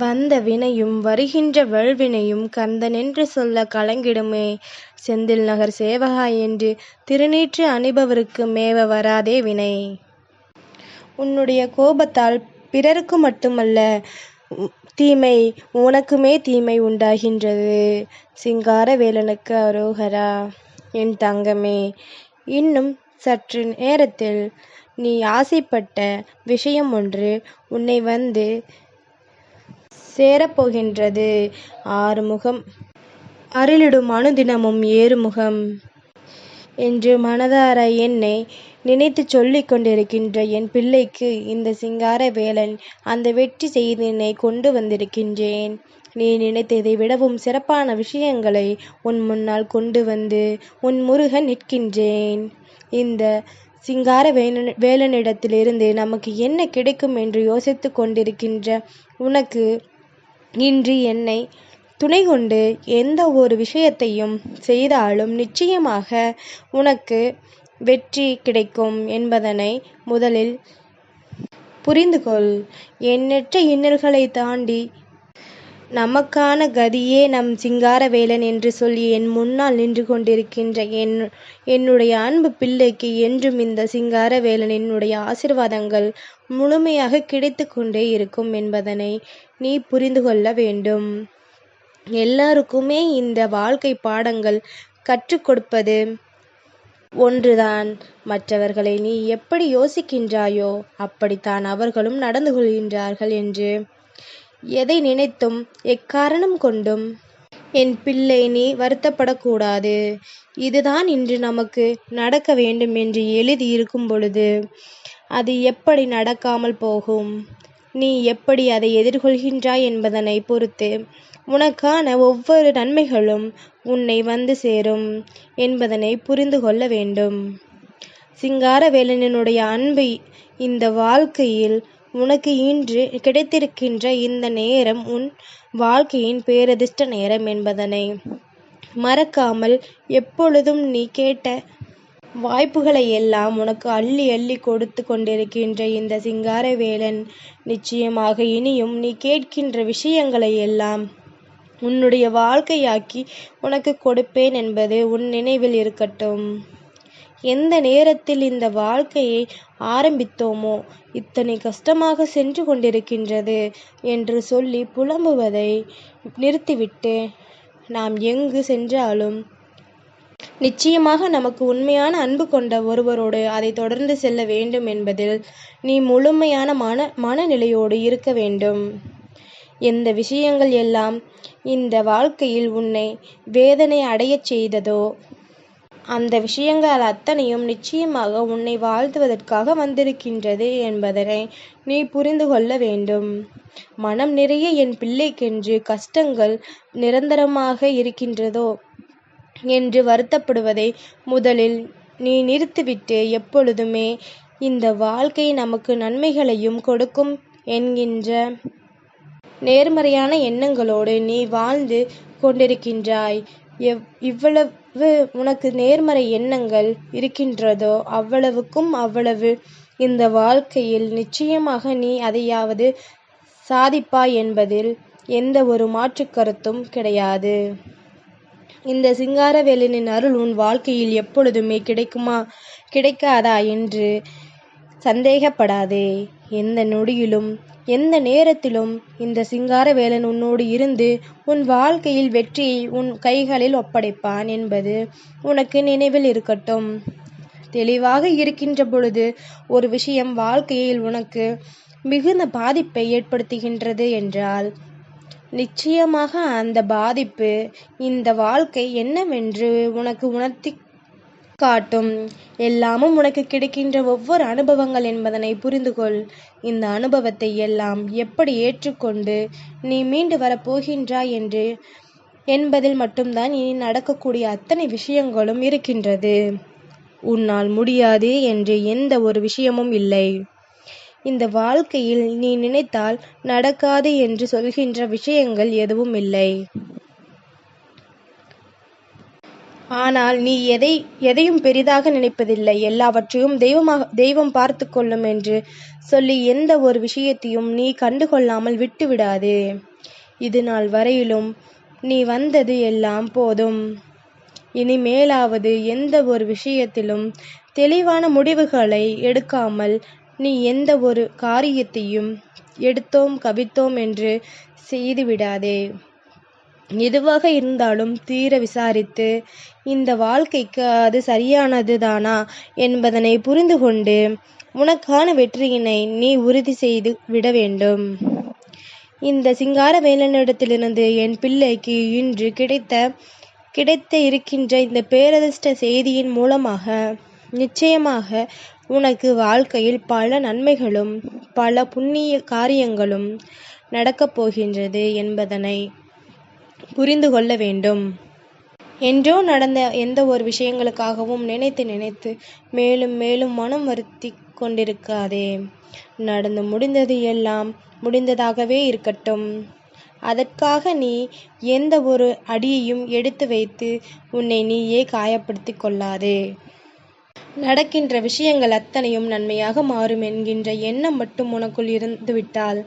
வந்த வினையும் வருகின்ற வல்வினையும் கந்தனென்று சொல்ல கலங்கிடுமே. செந்தில் நகர் சேவகா என்று திருநீற்று அணிபவருக்கு மேவ வராதே வினை. உன்னுடைய கோபத்தால் பிறருக்கு மட்டுமல்ல தீமை உனக்குமே தீமை உண்டாகின்றது. சிங்காரவேலனுக்கு அரோகரா. என் தங்கமே, இன்னும் சற்று நேரத்தில் நீ ஆசைப்பட்ட விஷயம் ஒன்று உன்னை வந்து சேரப்போகின்றது. ஆறுமுகம் அருளிடும் அனுதினமும் ஏறுமுகம் என்று மனதார என்னை நினைத்து சொல்லிக் கொண்டிருக்கின்ற என் பிள்ளைக்கு இந்த சிங்காரவேலன் அந்த வெற்றி செய்தினை கொண்டு வந்திருக்கின்றேன். நீ நினைத்ததை விடவும் சிறப்பான விஷயங்களை உன் முன்னால் கொண்டு வந்து உன் முருகன் நிற்கின்றேன். இந்த சிங்கார வேலனிடத்திலிருந்து நமக்கு என்ன கிடைக்கும் என்று யோசித்து கொண்டிருக்கின்ற உனக்கு இன்று என்னை துணை கொண்டு எந்த ஒரு விஷயத்தையும் செய்தாலும் நிச்சயமாக உனக்கு வெற்றி கிடைக்கும் என்பதனை முதலில் புரிந்து கொள். எண்ணற்ற இன்னல்களை தாண்டி நமக்கான கதியே நம் சிங்காரவேலன் என்று சொல்லி என் முன்னால் நின்று கொண்டிருக்கின்ற என்னுடைய அன்பு பிள்ளைக்கு என்றும் இந்த சிங்காரவேலனினுடைய ஆசீர்வாதங்கள் முழுமையாக கிடைத்து கொண்டே இருக்கும் என்பதனை நீ புரிந்து கொள்ள வேண்டும். எல்லாருக்குமே இந்த வாழ்க்கை பாடங்கள் கற்றுக் கொடுப்பது ஒன்றுதான். மற்றவர்களை நீ எப்படி யோசிக்கின்றாயோ அப்படித்தான் அவர்களும் நடந்து கொள்கின்றார்கள் என்று எதை நினைத்தும் எக்காரணம் கொண்டும் என் பிள்ளை நீ வருத்தப்படக்கூடாது. இதுதான் இன்று நமக்கு நடக்க வேண்டும் என்று எழுதி இருக்கும் பொழுது அது எப்படி நடக்காமல் போகும்? நீ எப்படி அதை எதிர்கொள்கின்றாய் என்பதனை பொறுத்து உனக்கான ஒவ்வொரு நன்மைகளும் உன்னை வந்து சேரும் என்பதனை புரிந்து கொள்ள வேண்டும். சிங்காரவேலனுடைய அன்பு இந்த வாழ்க்கையில் உனக்கு இன்று கிடைத்திருக்கின்ற இந்த நேரம் உன் வாழ்க்கையின் பேரதிர்ஷ்ட நேரம் என்பதனை மறக்காமல் எப்பொழுதும் நீ கேட்ட வாய்ப்புகளை எல்லாம் உனக்கு அள்ளி அள்ளி கொடுத்து கொண்டிருக்கின்ற இந்த சிங்காரவேலன் நிச்சயமாக இனியும் நீ கேட்கின்ற விஷயங்களை எல்லாம் உன்னுடைய வாழ்க்கையாக்கி உனக்கு கொடுப்பேன் என்பது உன் நினைவில் இருக்கட்டும். எந்த நேரத்தில் இந்த வாழ்க்கையை ஆரம்பித்தோமோ இத்தனை கஷ்டமாக சென்று கொண்டிருக்கின்றது என்று சொல்லி புலம்புவதை நிறுத்திவிட்டு நாம் எங்கு சென்றாலும் நிச்சயமாக நமக்கு உண்மையான அன்பு கொண்ட ஒருவரோடு அதை தொடர்ந்து செல்ல வேண்டும் என்பதில் நீ முழுமையான மனநிலையோடு இருக்க வேண்டும். எந்த விஷயங்கள் எல்லாம் இந்த வாழ்க்கையில் உன்னை வேதனை அடையச் செய்ததோ அந்த விஷயங்கள் அத்தனையும் நிச்சயமாக உன்னை வாழ்த்துவதற்காக வந்திருக்கின்றது என்பதனை நீ புரிந்து கொள்ள வேண்டும். மனம் நிறைய என் பிள்ளைக்கென்று கஷ்டங்கள் நிரந்தரமாக இருக்கின்றதோ என்று வருத்தப்படுவதை முதலில் நீ நிறுத்திவிட்டு எப்பொழுதுமே இந்த வாழ்க்கை நமக்கு நன்மைகளையும் கொடுக்கும் என்கின்ற நேர்மறையான எண்ணங்களோடு நீ வாழ்ந்து கொண்டிருக்கின்றாய். இவ்வளவு உனக்கு நேர்மறை எண்ணங்கள் இருக்கின்றதோ அவ்வளவுக்கும் அவ்வளவு இந்த வாழ்க்கையில் நிச்சயமாக நீ அதையாவது சாதிப்பாய் என்பதில் எந்த ஒரு மாற்று கருத்தும் கிடையாது. இந்த சிங்காரவேலனின் அருள் உன் வாழ்க்கையில் எப்பொழுதுமே கிடைக்குமா கிடைக்காதா என்று சந்தேகப்படாதே. எந்த நொடியிலும் எந்த நேரத்திலும் இந்த சிங்காரவேலன் உன்னோடு இருந்து உன் வாழ்க்கையில் வெற்றியை உன் கைகளில் ஒப்படைப்பான் என்பது உனக்கு நினைவில் இருக்கட்டும். தெளிவாக இருக்கின்ற பொழுது ஒரு விஷயம் வாழ்க்கையில் உனக்கு மிகுந்த பாதிப்பை ஏற்படுத்துகின்றது என்றால் நிச்சயமாக அந்த பாதிப்பு இந்த வாழ்க்கை என்னவென்று உனக்கு உணர்த்தி காட்டும். எல்லாமும் உனக்கு கிடைக்கின்ற ஒவ்வொரு அனுபவங்கள் என்பதனை புரிந்து கொள். இந்த அனுபவத்தை எல்லாம் எப்படி ஏற்றுக்கொண்டு நீ மீண்டு வரப்போகின்றாய் என்பதில் மட்டும்தான் இனி நடக்கக்கூடிய அத்தனை விஷயங்களும் இருக்கின்றது. உன்னால் முடியாது என்று எந்த ஒரு விஷயமும் இல்லை. இந்த வாழ்க்கையில் நீ நினைத்தால் நடக்காது என்று சொல்கின்ற விஷயங்கள் எதுவும் இல்லை. ஆனால் நீ எதையும் பெரிதாக நினைப்பதில்லை. எல்லாவற்றையும் தெய்வம் பார்த்து கொள்ளும் என்று சொல்லி எந்த ஒரு விஷயத்தையும் நீ கண்டுகொள்ளாமல் விட்டு விடாதே. இது நாள் வரையிலும் நீ வந்தது எல்லாம் போதும். இனிமேலாவது எந்த ஒரு விஷயத்திலும் தெளிவான முடிவுகளை எடுக்காமல் நீ எந்த ஒரு காரியத்தையும் எடுத்தோம் கவித்தோம் என்று செய்துவிடாதே. எதுவாக இருந்தாலும் தீர விசாரித்து இந்த வாழ்க்கைக்கு அது சரியானது தானா என்பதனை புரிந்து கொண்டு உனக்கான வெற்றியினை நீ உறுதி செய்து விட வேண்டும். இந்த சிங்காரவேலனிடத்திலிருந்து என் பிள்ளைக்கு இன்று கிடைத்த இருக்கின்ற இந்த பேரதிர்ஷ்ட செய்தியின் மூலமாக நிச்சயமாக உனக்கு வாழ்க்கையில் பல நன்மைகளும் பல புண்ணிய காரியங்களும் நடக்கப் போகின்றது என்பதனை புரிந்து கொள்ள வேண்டும். என்றோ நடந்த எந்த ஒரு விஷயங்களுக்காகவும் நினைத்து நினைத்து மேலும் மேலும் மனம் வருத்தி கொண்டிருக்காதே. நடந்து முடிந்தது எல்லாம் முடிந்ததாகவே இருக்கட்டும். அதற்காக நீ எந்த ஒரு அடியையும் எடுத்து வைத்து உன்னை நீயே காயப்படுத்தி கொள்ளாதே. நடக்கின்ற விஷயங்கள் அத்தனையும் நன்மையாக மாறும் என்கின்ற எண்ணம் மட்டும் உனக்குள் இருந்துவிட்டால்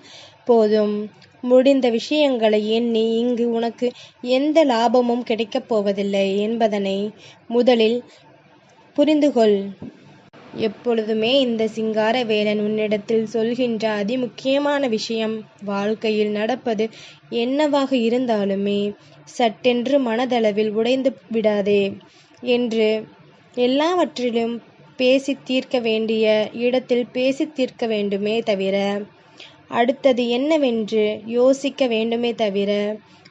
போதும். முடிந்த விஷயங்களை எண்ணி இங்கு உனக்கு எந்த லாபமும் கிடைக்கப் போவதில்லை என்பதனை முதலில் புரிந்துகொள். எப்பொழுதுமே இந்த சிங்காரவேலன் உன்னிடத்தில் சொல்கின்ற அதிமுக்கியமான விஷயம், வாழ்க்கையில் நடப்பது என்னவாக இருந்தாலுமே சட்டென்று மனதளவில் உடைந்து விடாதே என்று எல்லாவற்றிலும் பேசி தீர்க்க வேண்டிய இடத்தில் பேசி தீர்க்க வேண்டுமே தவிர அடுத்தது என்னவென்று யோசிக்க வேண்டுமே தவிர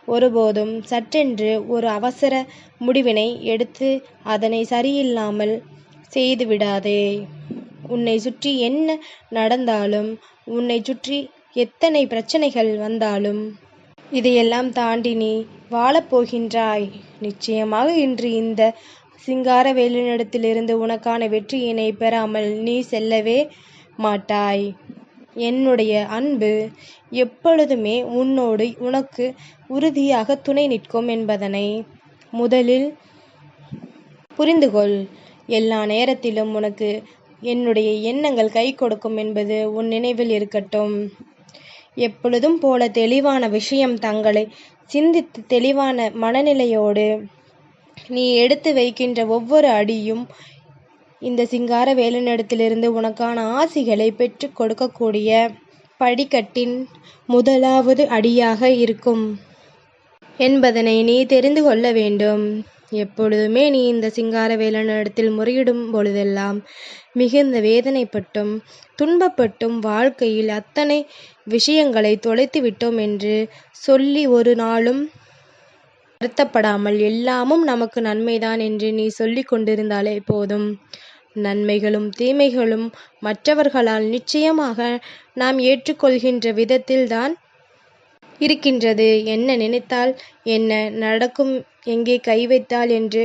ஒருபோதும் சட்டென்று ஒரு அவசர முடிவினை எடுத்து அதனை சரியில்லாமல் செய்து விடாதே. உன்னை சுற்றி என்ன நடந்தாலும் உன்னை சுற்றி எத்தனை பிரச்சனைகள் வந்தாலும் இதையெல்லாம் தாண்டி நீ வாழப்போகின்றாய். நிச்சயமாக இன்று இந்த சிங்காரவேலனிடத்திலிருந்து உனக்கான வெற்றியினை பெறாமல் நீ செல்லவே மாட்டாய். என்னுடைய அன்பு எப்பொழுதுமே உன்னோடு உனக்கு உறுதியாக துணை நிற்கும் என்பதனை முதலில் புரிந்துகொள். எல்லா நேரத்திலும் உனக்கு என்னுடைய எண்ணங்கள் கை கொடுக்கும் என்பது உன் நினைவில் இருக்கட்டும். எப்பொழுதும் போல தெளிவான விஷயம் தங்களை சிந்தித்து தெளிவான மனநிலையோடு நீ எடுத்து வைக்கின்ற ஒவ்வொரு அடியும் இந்த சிங்காரவேலனிடத்திலிருந்து உனக்கான ஆசிகளை பெற்று கொடுக்கக்கூடிய படிக்கட்டின் முதலாவது அடியாக இருக்கும் என்பதனை நீ தெரிந்து கொள்ள வேண்டும். எப்பொழுதுமே நீ இந்த சிங்காரவேலனிடத்தில் முறையிடும் பொழுதெல்லாம் மிகுந்த வேதனைப்பட்டும் துன்பப்பட்டும் வாழ்க்கையில் அத்தனை விஷயங்களை தொலைத்து விட்டோம் என்று சொல்லி ஒரு நாளும் வருத்தப்படாமல் எல்லாமும் நமக்கு நன்மைதான் என்று நீ சொல்லி கொண்டிருந்தாலே போதும். நன்மைகளும் தீமைகளும் மற்றவர்களால் நிச்சயமாக நாம் ஏற்றுக்கொள்கின்ற விதத்தில்தான் இருக்கின்றது. என்ன நினைத்தால் என்ன நடக்கும், எங்கே கை வைத்தால் என்று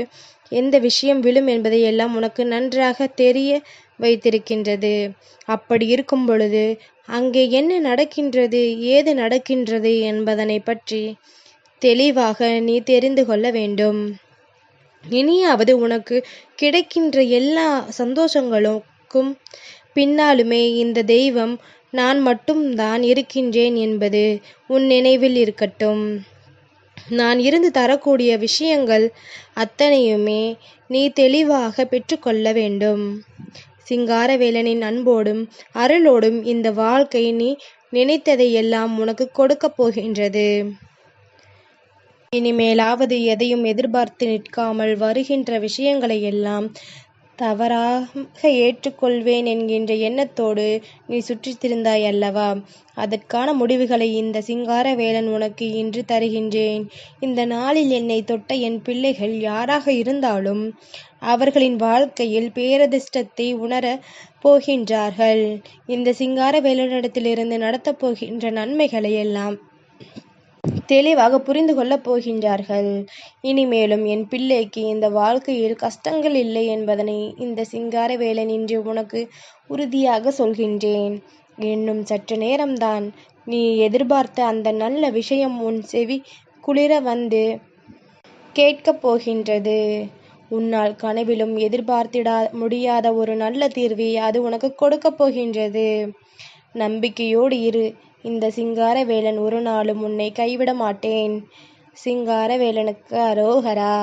எந்த விஷயம் விழும் என்பதை எல்லாம் உனக்கு நன்றாக தெரிய வைத்திருக்கின்றது. அப்படி இருக்கும் பொழுது அங்கே என்ன நடக்கின்றது ஏது நடக்கின்றது என்பதனை பற்றி தெளிவாக நீ தெரிந்து கொள்ள வேண்டும். இனியாவது உனக்கு கிடைக்கின்ற எல்லா சந்தோஷங்களுக்கும் பின்னாலுமே இந்த தெய்வம் நான் மட்டும்தான் இருக்கின்றேன் என்பது உன் நினைவில் இருக்கட்டும். நான் இருந்து தரக்கூடிய விஷயங்கள் அத்தனையுமே நீ தெளிவாக பெற்றுக்கொள்ள வேண்டும். சிங்காரவேலனின் அன்போடும் அருளோடும் இந்த வாழ்க்கை நீ நினைத்ததை எல்லாம் உனக்கு கொடுக்கப் போகின்றது. இனிமேலாவது எதையும் எதிர்பார்த்து நிற்காமல் வருகின்ற விஷயங்களை எல்லாம் தவறாக ஏற்றுக்கொள்வேன் என்கின்ற எண்ணத்தோடு நீ சுற்றித் திரிந்தாய் அல்லவா? அதற்கான முடிவுகளை இந்த சிங்காரவேலன் உனக்கு இன்று தருகின்றேன். இந்த நாளில் என்னை தொட்ட என் பிள்ளைகள் யாராக இருந்தாலும் அவர்களின் வாழ்க்கையில் பேரதிர்ஷ்டத்தை உணர போகின்றார்கள். இந்த சிங்காரவேலனிடத்திலிருந்து நடத்தப் போகின்ற நன்மைகளை எல்லாம் தெளிவாக புரிந்து கொள்ளப் போகின்றார்கள். இனிமேலும் என் பிள்ளைக்கு இந்த வாழ்க்கையில் கஷ்டங்கள் இல்லை என்பதனை இந்த சிங்காரவேலன் இன்று உனக்கு உறுதியாக சொல்கின்றேன். இன்னும் சற்று நேரம்தான் நீ எதிர்பார்த்த அந்த நல்ல விஷயம் உன் செவி குளிர வந்து கேட்கப் போகின்றது. உன்னால் கனவிலும் எதிர்பார்த்திடா முடியாத ஒரு நல்ல தீர்வை அது உனக்கு கொடுக்கப் போகின்றது. நம்பிக்கையோடு இரு. இந்த சிங்காரவேலன் ஒரு நாளும் உன்னை கைவிட மாட்டேன். சிங்காரவேலனுக்கு அரோகரா.